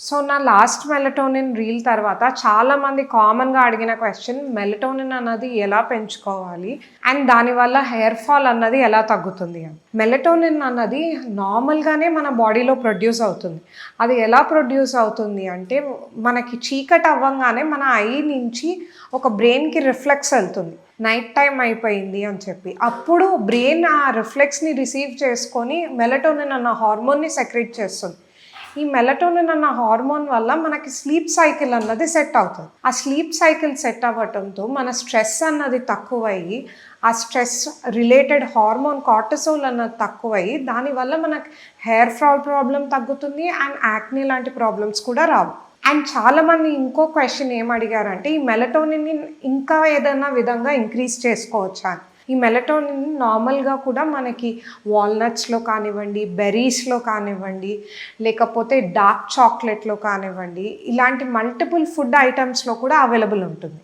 So నా last melatonin reel తర్వాత చాలామంది కామన్గా అడిగిన క్వశ్చన్ మెలటోనిన్ అన్నది ఎలా పెంచుకోవాలి అండ్ దానివల్ల హెయిర్ ఫాల్ అన్నది ఎలా తగ్గుతుంది అని. మెలటోనిన్ అన్నది నార్మల్గానే మన బాడీలో ప్రొడ్యూస్ అవుతుంది. అది ఎలా ప్రొడ్యూస్ అవుతుంది అంటే మనకి చీకటి అవ్వంగానే మన ఐ నుంచి ఒక బ్రెయిన్కి రిఫ్లెక్స్ వెళ్తుంది, నైట్ టైం అయిపోయింది అని చెప్పి. అప్పుడు బ్రెయిన్ ఆ రిఫ్లెక్స్ని రిసీవ్ చేసుకొని మెలటోనిన్ అన్న హార్మోన్ని సెక్రెట్ చేస్తుంది. ఈ మెలటోనిన్ అన్న హార్మోన్ వల్ల మనకి స్లీప్ సైకిల్ అన్నది సెట్ అవుతుంది. ఆ స్లీప్ సైకిల్ సెట్ అవ్వటంతో మన స్ట్రెస్ అన్నది తక్కువయ్యి, ఆ స్ట్రెస్ రిలేటెడ్ హార్మోన్ కార్టిసోల్ అన్నది తక్కువయ్యి, దానివల్ల మనకి హెయిర్ ఫాల్ ప్రాబ్లం తగ్గుతుంది అండ్ యాక్నీ లాంటి ప్రాబ్లమ్స్ కూడా రావు. అండ్ చాలామంది ఇంకో క్వశ్చన్ ఏం అడిగారంటే ఈ మెలటోనిన్ని ఇంకా ఏదైనా విధంగా ఇంక్రీజ్ చేసుకోవచ్చా అని. ఈ మెలటోనిన్ నార్మల్గా కూడా మనకి వాల్నట్స్లో కానివ్వండి, బెర్రీస్లో కానివ్వండి, లేకపోతే డార్క్ చాక్లెట్లో కానివ్వండి, ఇలాంటి మల్టిపుల్ ఫుడ్ ఐటమ్స్లో కూడా అవైలబుల్ ఉంటుంది.